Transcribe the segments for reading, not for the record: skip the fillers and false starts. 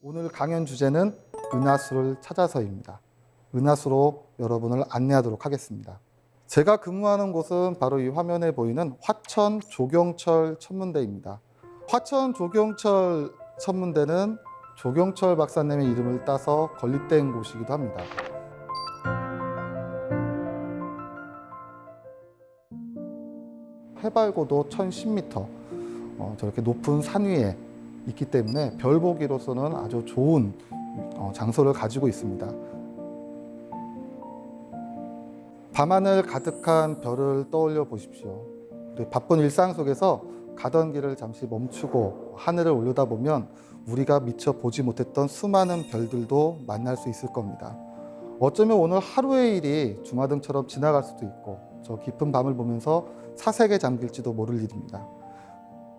오늘 강연 주제는 은하수를 찾아서입니다. 은하수로 여러분을 안내하도록 하겠습니다. 제가 근무하는 곳은 바로 이 화면에 보이는 화천 조경철 천문대입니다. 화천 조경철 천문대는 조경철 박사님의 이름을 따서 건립된 곳이기도 합니다. 해발고도 1010m, 저렇게 높은 산 위에 있기 때문에 별 보기로서는 아주 좋은 장소를 가지고 있습니다. 밤하늘 가득한 별을 떠올려 보십시오. 우리 바쁜 일상 속에서 가던 길을 잠시 멈추고 하늘을 올려다보면 우리가 미처 보지 못했던 수많은 별들도 만날 수 있을 겁니다. 어쩌면 오늘 하루의 일이 주마등처럼 지나갈 수도 있고 저 깊은 밤을 보면서 사색에 잠길지도 모를 일입니다.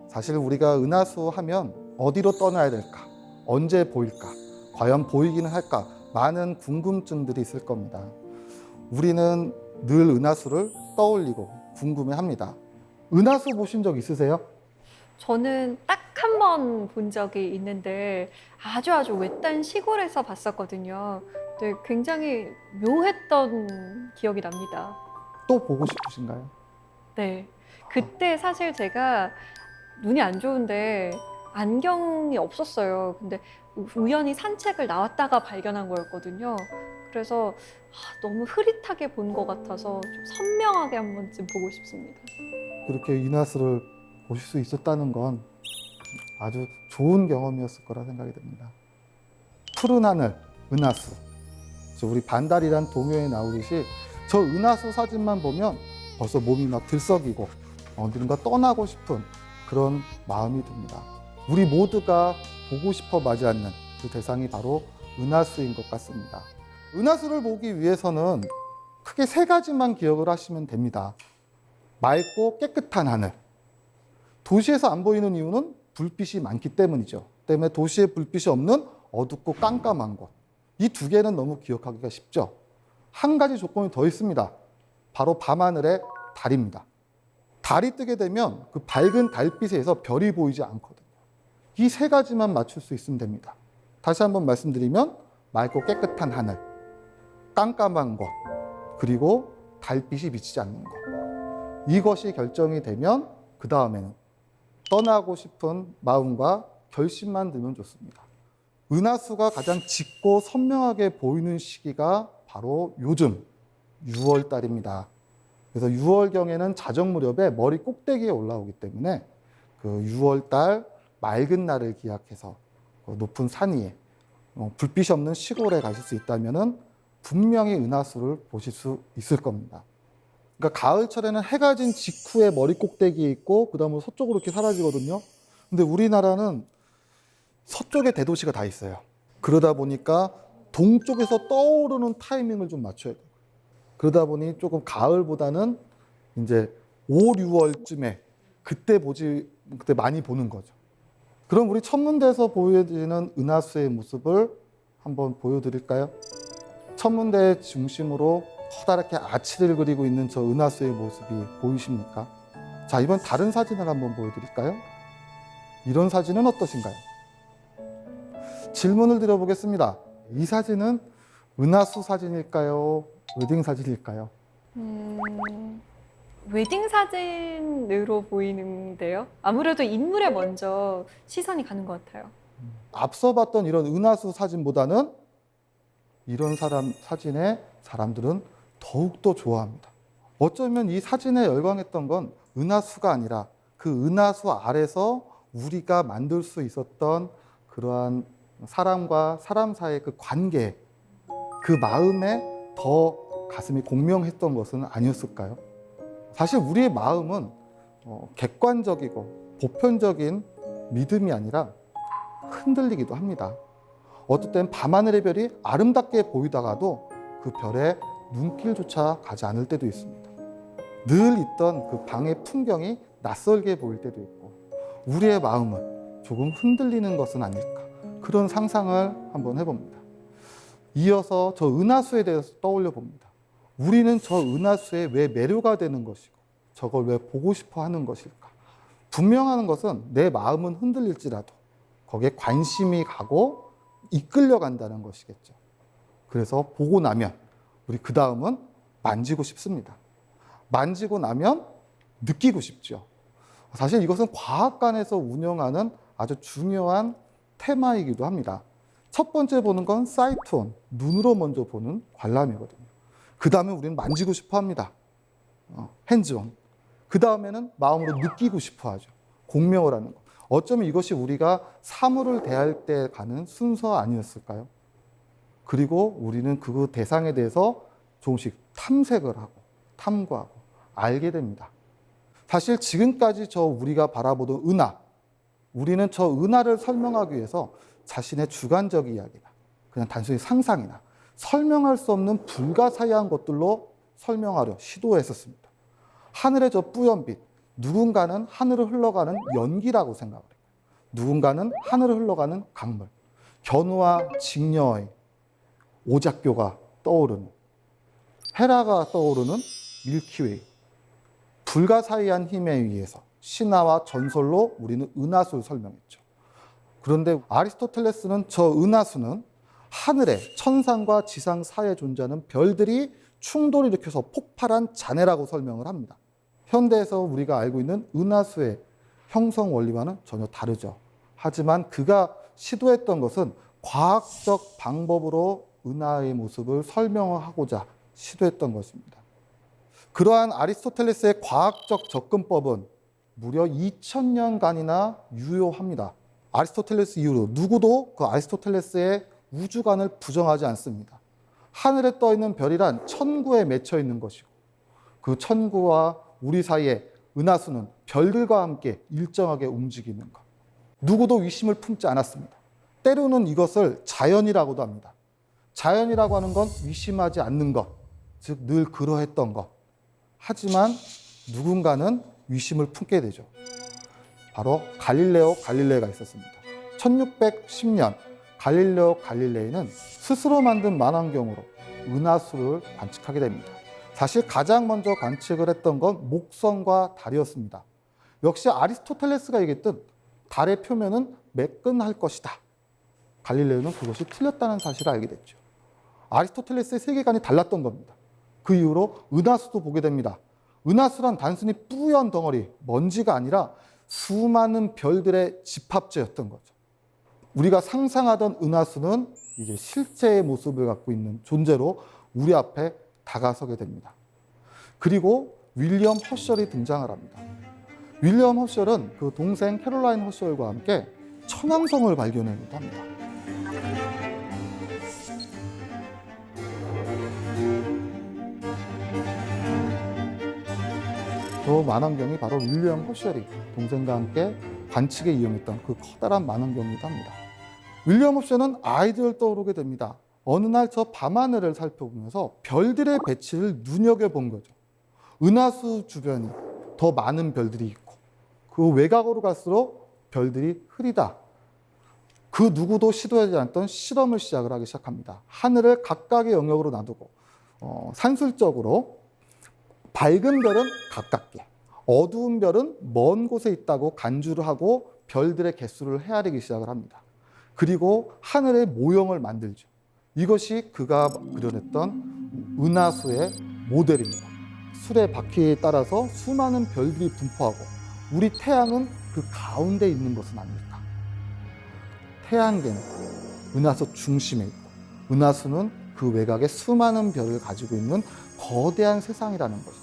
사실 우리가 은하수 하면 어디로 떠나야 될까? 언제 보일까? 과연 보이기는 할까? 많은 궁금증들이 있을 겁니다. 우리는 늘 은하수를 떠올리고 궁금해합니다. 은하수 보신 적 있으세요? 저는 딱 한 번 본 적이 있는데 아주 외딴 시골에서 봤었거든요. 근데 굉장히 묘했던 기억이 납니다. 또 보고 싶으신가요? 네. 그때 사실 제가 눈이 안 좋은데 안경이 없었어요. 근데 우연히 산책을 나왔다가 발견한 거였거든요. 그래서 너무 흐릿하게 본 것 같아서 좀 선명하게 한 번쯤 보고 싶습니다. 그렇게 은하수를 보실 수 있었다는 건 아주 좋은 경험이었을 거라 생각이 듭니다. 푸른 하늘, 은하수. 우리 반달이란 동요에 나오듯이 저 은하수 사진만 보면 벌써 몸이 막 들썩이고 어딘가 떠나고 싶은 그런 마음이 듭니다. 우리 모두가 보고 싶어 마지 않는 그 대상이 바로 은하수인 것 같습니다. 은하수를 보기 위해서는 크게 세 가지만 기억을 하시면 됩니다. 맑고 깨끗한 하늘. 도시에서 안 보이는 이유는 불빛이 많기 때문이죠. 때문에 도시에 불빛이 없는 어둡고 깜깜한 곳. 이 두 개는 너무 기억하기가 쉽죠. 한 가지 조건이 더 있습니다. 바로 밤하늘의 달입니다. 달이 뜨게 되면 그 밝은 달빛에서 별이 보이지 않거든요. 이 세 가지만 맞출 수 있으면 됩니다. 다시 한번 말씀드리면 맑고 깨끗한 하늘, 깜깜한 곳, 그리고 달빛이 비치지 않는 것. 이것이 결정이 되면 그 다음에는 떠나고 싶은 마음과 결심만 들면 좋습니다. 은하수가 가장 짙고 선명하게 보이는 시기가 바로 요즘 6월 달입니다. 그래서 6월경에는 자정 무렵에 머리 꼭대기에 올라오기 때문에 그 6월 달 맑은 날을 기약해서 높은 산 위에 불빛이 없는 시골에 가실 수 있다면 분명히 은하수를 보실 수 있을 겁니다. 그러니까 가을철에는 해가 진 직후에 머리 꼭대기에 있고 그 다음으로 서쪽으로 이렇게 사라지거든요. 근데 우리나라는 서쪽에 대도시가 다 있어요. 그러다 보니까 동쪽에서 떠오르는 타이밍을 좀 맞춰야 돼요. 그러다 보니 조금 가을보다는 이제 5, 6월쯤에 그때 많이 보는 거죠. 그럼 우리 천문대에서 보여지는 은하수의 모습을 한번 보여드릴까요? 천문대 중심으로 커다랗게 아치를 그리고 있는 저 은하수의 모습이 보이십니까? 자, 이번 다른 사진을 한번 보여드릴까요? 이런 사진은 어떠신가요? 질문을 드려보겠습니다. 이 사진은 은하수 사진일까요? 웨딩 사진일까요? 웨딩 사진으로 보이는데요. 아무래도 인물에 먼저 시선이 가는 것 같아요. 앞서 봤던 이런 은하수 사진보다는 이런 사진에 사람들은 더욱더 좋아합니다. 어쩌면 이 사진에 열광했던 건 은하수가 아니라 그 은하수 아래서 우리가 만들 수 있었던 그러한 사람과 사람 사이의 그 관계, 그 마음에 더 가슴이 공명했던 것은 아니었을까요? 사실 우리의 마음은 객관적이고 보편적인 믿음이 아니라 흔들리기도 합니다. 어떨 땐 밤하늘의 별이 아름답게 보이다가도 그 별에 눈길조차 가지 않을 때도 있습니다. 늘 있던 그 방의 풍경이 낯설게 보일 때도 있고 우리의 마음은 조금 흔들리는 것은 아닐까 그런 상상을 한번 해봅니다. 이어서 저 은하수에 대해서 떠올려 봅니다. 우리는 저 은하수에 왜 매료가 되는 것이고 저걸 왜 보고 싶어 하는 것일까? 분명한 것은 내 마음은 흔들릴지라도 거기에 관심이 가고 이끌려간다는 것이겠죠. 그래서 보고 나면 우리 그 다음은 만지고 싶습니다. 만지고 나면 느끼고 싶죠. 사실 이것은 과학관에서 운영하는 아주 중요한 테마이기도 합니다. 첫 번째 보는 건 사이트온, 눈으로 먼저 보는 관람이거든요. 그 다음에 우리는 만지고 싶어 합니다. 핸즈온. 그 다음에는 마음으로 느끼고 싶어 하죠. 공명을 하는 것. 어쩌면 이것이 우리가 사물을 대할 때 가는 순서 아니었을까요? 그리고 우리는 그 대상에 대해서 조금씩 탐색을 하고 탐구하고 알게 됩니다. 사실 지금까지 우리가 바라보던 은하, 우리는 저 은하를 설명하기 위해서 자신의 주관적 이야기나 그냥 단순히 상상이나 설명할 수 없는 불가사의한 것들로 설명하려 시도했었습니다. 하늘의 저 뿌연빛, 누군가는 하늘을 흘러가는 연기라고 생각을 해요. 누군가는 하늘을 흘러가는 강물, 견우와 직녀의 오작교가 떠오르는, 헤라가 떠오르는 밀키웨이, 불가사의한 힘에 의해서 신화와 전설로 우리는 은하수를 설명했죠. 그런데 아리스토텔레스는 저 은하수는 하늘에 천상과 지상 사이에 존재하는 별들이 충돌을 일으켜서 폭발한 잔해라고 설명을 합니다. 현대에서 우리가 알고 있는 은하수의 형성 원리와는 전혀 다르죠. 하지만 그가 시도했던 것은 과학적 방법으로 은하의 모습을 설명하고자 시도했던 것입니다. 그러한 아리스토텔레스의 과학적 접근법은 무려 2000년간이나 유효합니다. 아리스토텔레스 이후로 누구도 그 아리스토텔레스의 우주관을 부정하지 않습니다. 하늘에 떠 있는 별이란 천구에 맺혀 있는 것이고 그 천구와 우리 사이에 은하수는 별들과 함께 일정하게 움직이는 것. 누구도 의심을 품지 않았습니다. 때로는 이것을 자연이라고도 합니다. 자연이라고 하는 건 의심하지 않는 것, 즉 늘 그러했던 것. 하지만 누군가는 의심을 품게 되죠. 바로 갈릴레오 갈릴레이가 있었습니다. 1610년 갈릴레오 갈릴레이는 스스로 만든 망원경으로 은하수를 관측하게 됩니다. 사실 가장 먼저 관측을 했던 건 목성과 달이었습니다. 역시 아리스토텔레스가 얘기했던 달의 표면은 매끈할 것이다. 갈릴레오는 그것이 틀렸다는 사실을 알게 됐죠. 아리스토텔레스의 세계관이 달랐던 겁니다. 그 이후로 은하수도 보게 됩니다. 은하수란 단순히 뿌연 덩어리, 먼지가 아니라 수많은 별들의 집합체였던 거죠. 우리가 상상하던 은하수는 이제 실제의 모습을 갖고 있는 존재로 우리 앞에 다가서게 됩니다. 그리고 윌리엄 허셜이 등장을 합니다. 윌리엄 허셜은 그 동생 캐롤라인 허셜과 함께 천왕성을 발견하기도 합니다. 저 망원경이 바로 윌리엄 허셜이 동생과 함께 관측에 이용했던 그 커다란 망원경이기도 합니다. 윌리엄 허셜은 아이디어를 떠오르게 됩니다. 어느 날 저 밤하늘을 살펴보면서 별들의 배치를 눈여겨본 거죠. 은하수 주변이 더 많은 별들이 있고 그 외곽으로 갈수록 별들이 흐리다. 그 누구도 시도하지 않았던 실험을 시작을 하기 시작합니다. 하늘을 각각의 영역으로 놔두고 산술적으로 밝은 별은 가깝게, 어두운 별은 먼 곳에 있다고 간주를 하고 별들의 개수를 헤아리기 시작을 합니다. 그리고 하늘의 모형을 만들죠. 이것이 그가 그려냈던 은하수의 모델입니다. 수레 바퀴에 따라서 수많은 별들이 분포하고 우리 태양은 그 가운데 있는 것은 아닐까. 태양계는 은하수 중심에 있고 은하수는 그 외곽에 수많은 별을 가지고 있는 거대한 세상이라는 것이죠.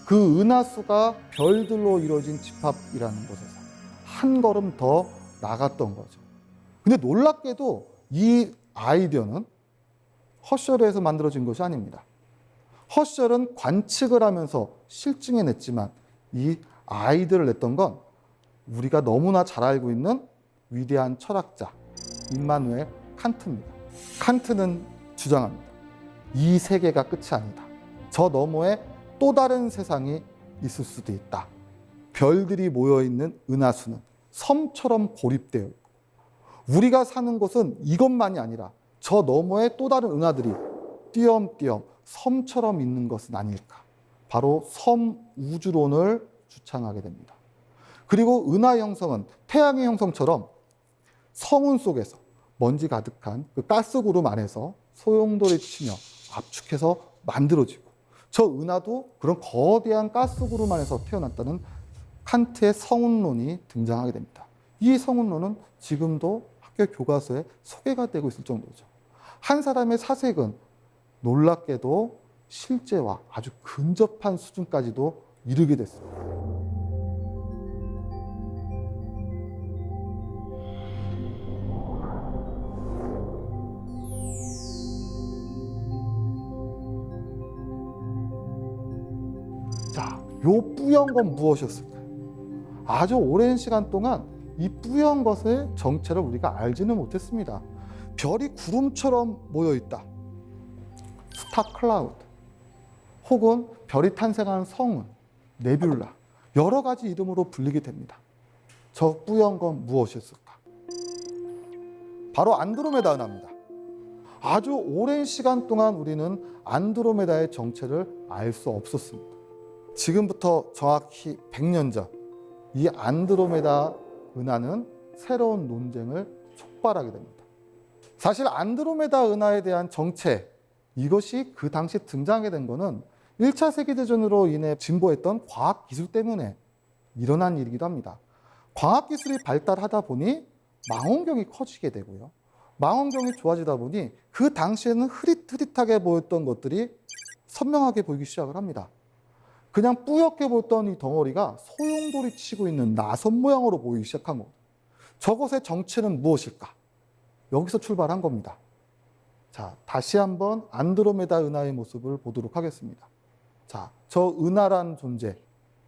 그 은하수가 별들로 이루어진 집합이라는 곳에서 한 걸음 더 나갔던 거죠. 근데 놀랍게도 이 아이디어는 허셜에서 만들어진 것이 아닙니다. 허셜은 관측을 하면서 실증해냈지만 이 아이디어를 냈던 건 우리가 너무나 잘 알고 있는 위대한 철학자 임마누엘 칸트입니다. 칸트는 주장합니다. 이 세계가 끝이 아니다. 저 너머에 또 다른 세상이 있을 수도 있다. 별들이 모여있는 은하수는 섬처럼 고립되어 있고 우리가 사는 곳은 이것만이 아니라 저 너머에 또 다른 은하들이 띄엄띄엄 섬처럼 있는 것은 아닐까. 바로 섬 우주론을 주창하게 됩니다. 그리고 은하 형성은 태양의 형성처럼 성운 속에서 먼지 가득한 그 가스구름 안에서 소용돌이 치며 압축해서 만들어지고, 저 은하도 그런 거대한 가스구름 안에서 태어났다는 칸트의 성운론이 등장하게 됩니다. 이 성운론은 지금도 학교 교과서에 소개가 되고 있을 정도죠. 한 사람의 사색은 놀랍게도 실제와 아주 근접한 수준까지도 이르게 됐습니다. 자, 요 뿌연 건 무엇이었을까요? 아주 오랜 시간 동안 이 뿌연 것의 정체를 우리가 알지는 못했습니다. 별이 구름처럼 모여 있다. 스타 클라우드. 혹은 별이 탄생하는 성운, 네뷸라. 여러 가지 이름으로 불리게 됩니다. 저 뿌연 건 무엇이었을까? 바로 안드로메다 은하입니다. 아주 오랜 시간 동안 우리는 안드로메다의 정체를 알 수 없었습니다. 지금부터 정확히 100년 전, 이 안드로메다 은하는 새로운 논쟁을 촉발하게 됩니다. 사실 안드로메다 은하에 대한 정체, 이것이 그 당시 등장하게 된 것은 1차 세계대전으로 인해 진보했던 과학기술 때문에 일어난 일이기도 합니다. 과학기술이 발달하다 보니 망원경이 커지게 되고요. 망원경이 좋아지다 보니 그 당시에는 흐릿흐릿하게 보였던 것들이 선명하게 보이기 시작을 합니다. 그냥 뿌옇게 보였던 이 덩어리가 소용돌이 치고 있는 나선 모양으로 보이기 시작한 겁니다. 저것의 정체는 무엇일까? 여기서 출발한 겁니다. 자, 다시 한번 안드로메다 은하의 모습을 보도록 하겠습니다. 자, 저 은하란 존재,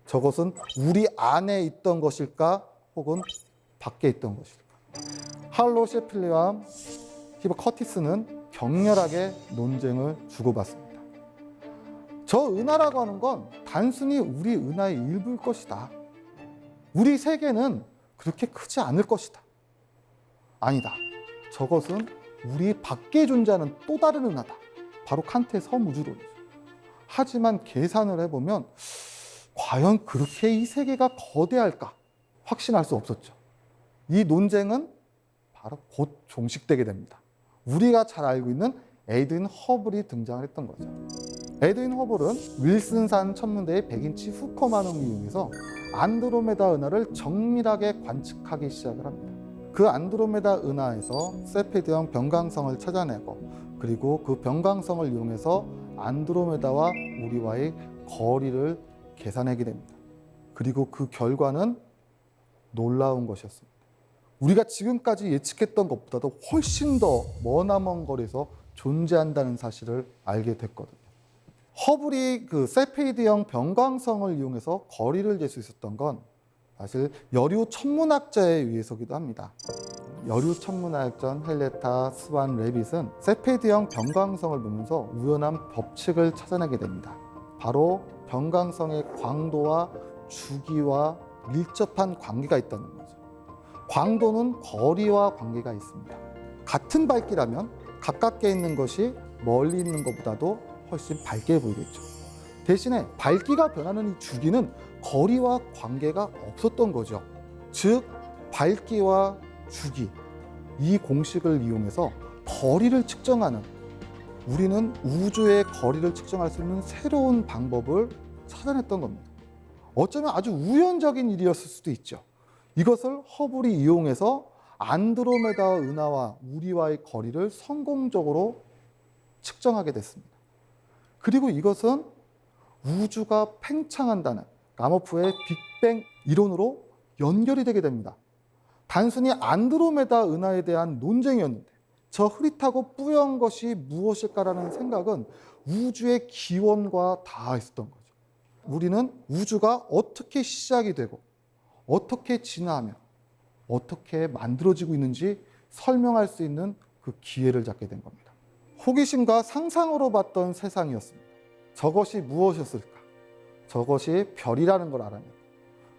저것은 우리 안에 있던 것일까? 혹은 밖에 있던 것일까? 할로 셰필리와 히버 커티스는 격렬하게 논쟁을 주고받습니다. 저 은하라고 하는 건 단순히 우리 은하의 일부일 것이다. 우리 세계는 그렇게 크지 않을 것이다. 아니다. 저것은 우리 밖에 존재하는 또 다른 은하다. 바로 칸트의 섬우주론이죠. 하지만 계산을 해보면 과연 그렇게 이 세계가 거대할까? 확신할 수 없었죠. 이 논쟁은 바로 곧 종식되게 됩니다. 우리가 잘 알고 있는 에드윈 허블이 등장을 했던 거죠. 에드윈 허블은 윌슨산 천문대의 100인치 후커만원을 이용해서 안드로메다 은하를 정밀하게 관측하기 시작을 합니다. 그 안드로메다 은하에서 세페드형 변광성을 찾아내고, 그리고 그 변광성을 이용해서 안드로메다와 우리와의 거리를 계산하게 됩니다. 그리고 그 결과는 놀라운 것이었습니다. 우리가 지금까지 예측했던 것보다도 훨씬 더 머나먼 거리에서 존재한다는 사실을 알게 됐거든요. 허블이 그 세페이드형 변광성을 이용해서 거리를 잴 수 있었던 건 사실 여류 천문학자에 의해서기도 합니다. 여류 천문학자 헬레타 스완 레빗은 세페이드형 변광성을 보면서 우연한 법칙을 찾아내게 됩니다. 바로 변광성의 광도와 주기와 밀접한 관계가 있다는 거죠. 광도는 거리와 관계가 있습니다. 같은 밝기라면 가깝게 있는 것이 멀리 있는 것보다도 훨씬 밝게 보이겠죠. 대신에 밝기가 변하는 이 주기는 거리와 관계가 없었던 거죠. 즉, 밝기와 주기, 이 공식을 이용해서 거리를 측정하는, 우리는 우주의 거리를 측정할 수 있는 새로운 방법을 찾아냈던 겁니다. 어쩌면 아주 우연적인 일이었을 수도 있죠. 이것을 허블이 이용해서 안드로메다 은하와 우리와의 거리를 성공적으로 측정하게 됐습니다. 그리고 이것은 우주가 팽창한다는 가모프의 빅뱅 이론으로 연결이 되게 됩니다. 단순히 안드로메다 은하에 대한 논쟁이었는데 저 흐릿하고 뿌연 것이 무엇일까라는 생각은 우주의 기원과 닿아 있었던 거죠. 우리는 우주가 어떻게 시작이 되고 어떻게 진화하며 어떻게 만들어지고 있는지 설명할 수 있는 그 기회를 잡게 된 겁니다. 호기심과 상상으로 봤던 세상이었습니다. 저것이 무엇이었을까? 저것이 별이라는 걸 알아내고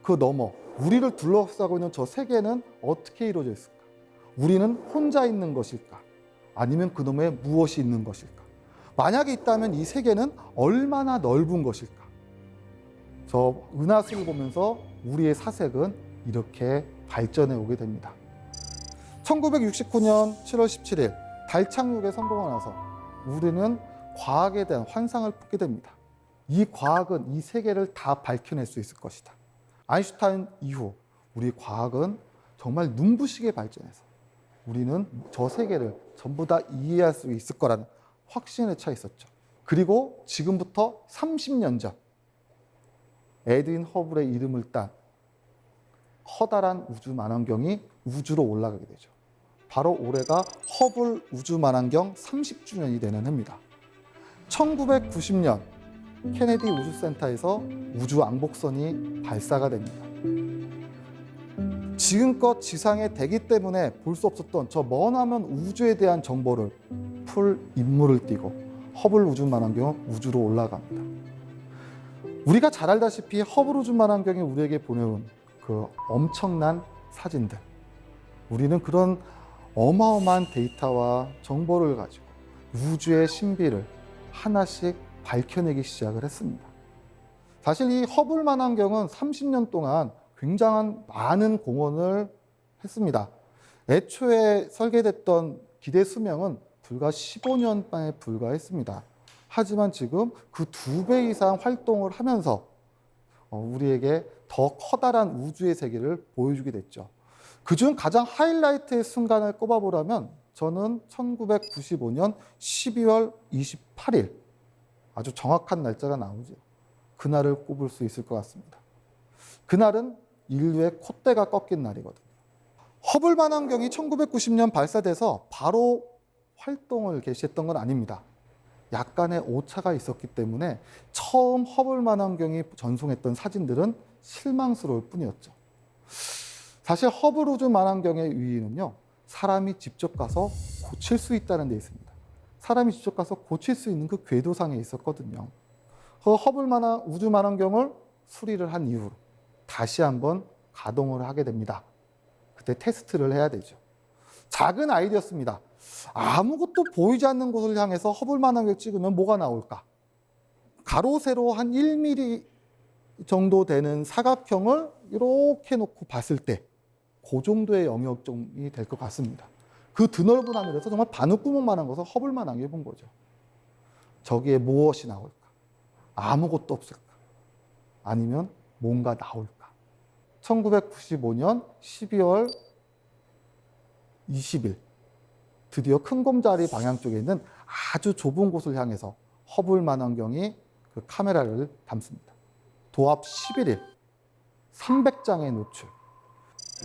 그 너머 우리를 둘러싸고 있는 저 세계는 어떻게 이루어져 있을까? 우리는 혼자 있는 것일까? 아니면 그놈에 무엇이 있는 것일까? 만약에 있다면 이 세계는 얼마나 넓은 것일까? 저 은하수를 보면서 우리의 사색은 이렇게 발전해 오게 됩니다. 1969년 7월 17일 달 착륙에 성공하고 나서 우리는 과학에 대한 환상을 품게 됩니다. 이 과학은 이 세계를 다 밝혀낼 수 있을 것이다. 아인슈타인 이후 우리 과학은 정말 눈부시게 발전해서 우리는 저 세계를 전부 다 이해할 수 있을 거라는 확신에 차 있었죠. 그리고 지금부터 30년 전 에드윈 허블의 이름을 딴 커다란 우주 망원경이 우주로 올라가게 되죠. 바로 올해가 허블 우주망원경 30주년이 되는 해입니다. 1990년 케네디 우주센터에서 우주 왕복선이 발사가 됩니다. 지금껏 지상의 대기 때문에 볼 수 없었던 저 머나먼 우주에 대한 정보를 풀 임무를 띠고 허블 우주망원경은 우주로 올라갑니다. 우리가 잘 알다시피 허블 우주망원경이 우리에게 보내온 그 엄청난 사진들, 우리는 그런 어마어마한 데이터와 정보를 가지고 우주의 신비를 하나씩 밝혀내기 시작을 했습니다. 사실 이 허블 망원경은 30년 동안 굉장한 많은 공헌을 했습니다. 애초에 설계됐던 기대 수명은 불과 15년 만에 불과했습니다. 하지만 지금 그 2배 이상 활동을 하면서 우리에게 더 커다란 우주의 세계를 보여주게 됐죠. 그중 가장 하이라이트의 순간을 꼽아보라면 저는 1995년 12월 28일, 아주 정확한 날짜가 나오죠. 그날을 꼽을 수 있을 것 같습니다. 그날은 인류의 콧대가 꺾인 날이거든요. 허블 망원경이 1990년 발사돼서 바로 활동을 개시했던 건 아닙니다. 약간의 오차가 있었기 때문에 처음 허블 망원경이 전송했던 사진들은 실망스러울 뿐이었죠. 사실 허블 우주 망원경의 유의는요, 사람이 직접 가서 고칠 수 있다는 데 있습니다. 사람이 직접 가서 고칠 수 있는 그 궤도상에 있었거든요. 그 허블 우주 망원경을 수리를 한 이후로 다시 한번 가동을 하게 됩니다. 그때 테스트를 해야 되죠. 작은 아이디어였습니다. 아무것도 보이지 않는 곳을 향해서 허블 망원경을 찍으면 뭐가 나올까? 가로 세로 한 1mm 정도 되는 사각형을 이렇게 놓고 봤을 때 그 정도의 영역이 될 것 같습니다. 그 드넓은 하늘에서 정말 바늘구멍만한 것을 허블 망원경에 본 거죠. 저기에 무엇이 나올까? 아무것도 없을까? 아니면 뭔가 나올까? 1995년 12월 20일 드디어 큰곰자리 방향 쪽에 있는 아주 좁은 곳을 향해서 허블 망원경이 그 카메라를 담습니다. 도합 11일 300장의 노출,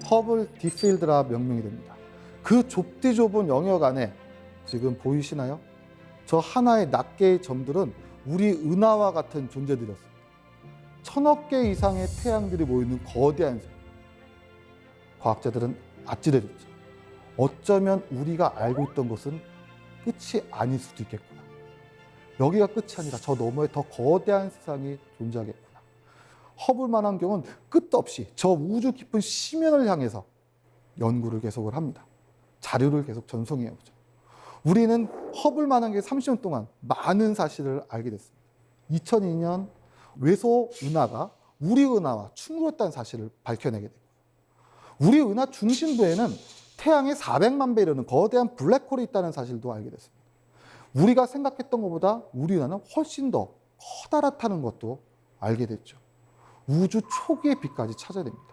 허블 딥필드라 명명이 됩니다. 그 좁디 좁은 영역 안에 지금 보이시나요? 저 하나의 낱개의 점들은 우리 은하와 같은 존재들이었습니다. 1000억 개 이상의 태양들이 모이는 거대한 색. 과학자들은 아찔해졌죠. 어쩌면 우리가 알고 있던 것은 끝이 아닐 수도 있겠구나. 여기가 끝이 아니라 저 너머에 더 거대한 세상이 존재하겠구나. 허블 망원경은 끝도 없이 저 우주 깊은 심연을 향해서 연구를 계속을 합니다. 자료를 계속 전송해오죠. 우리는 허블 망원경에 30년 동안 많은 사실을 알게 됐습니다. 2002년 외소 은하가 우리 은하와 충돌했다는 사실을 밝혀내게 됐고, 우리 은하 중심부에는 태양의 400만 배 이르는 거대한 블랙홀이 있다는 사실도 알게 됐습니다. 우리가 생각했던 것보다 우리 은하는 훨씬 더 커다랗다는 것도 알게 됐죠. 우주 초기의 빛까지 찾아야 됩니다.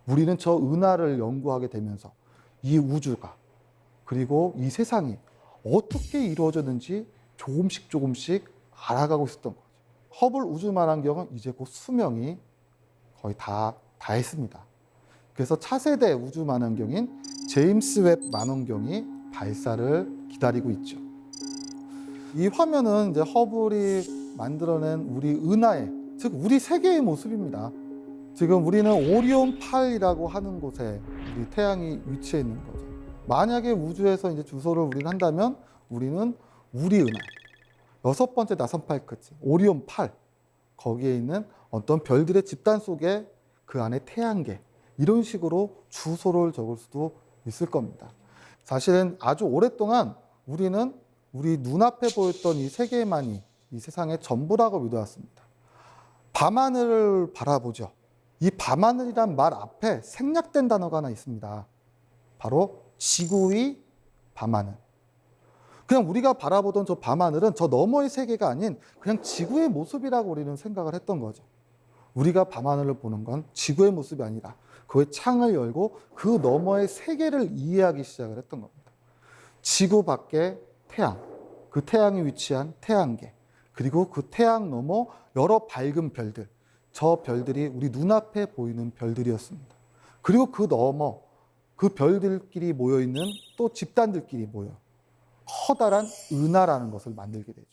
우리는 저 은하를 연구하게 되면서 이 우주가, 그리고 이 세상이 어떻게 이루어졌는지 조금씩 알아가고 있었던 거죠. 허블 우주 망원경은 이제 곧 수명이 거의 다 했습니다. 그래서 차세대 우주 망원경인 제임스 웹 망원경이 발사를 기다리고 있죠. 이 화면은 이제 허블이 만들어낸 우리 은하의, 즉 우리 세계의 모습입니다. 지금 우리는 오리온 8이라고 하는 곳에 우리 태양이 위치해 있는 거죠. 만약에 우주에서 이제 주소를 우리가 한다면 우리는 우리 은하 6번째 나선 팔크지 오리온 8, 거기에 있는 어떤 별들의 집단 속에 그 안에 태양계, 이런 식으로 주소를 적을 수도 있을 겁니다. 사실은 아주 오랫동안 우리는 우리 눈앞에 보였던 이 세계만이 이 세상의 전부라고 믿어왔습니다. 밤하늘을 바라보죠. 이 밤하늘이란 말 앞에 생략된 단어가 하나 있습니다. 바로 지구의 밤하늘. 그냥 우리가 바라보던 저 밤하늘은 저 너머의 세계가 아닌 그냥 지구의 모습이라고 우리는 생각을 했던 거죠. 우리가 밤하늘을 보는 건 지구의 모습이 아니라 그의 창을 열고 그 너머의 세계를 이해하기 시작을 했던 겁니다. 지구 밖에 태양, 그 태양이 위치한 태양계, 그리고 그 태양 너머 여러 밝은 별들, 저 별들이 우리 눈앞에 보이는 별들이었습니다. 그리고 그 너머, 그 별들끼리 모여있는 또 집단들끼리 모여 커다란 은하라는 것을 만들게 되죠.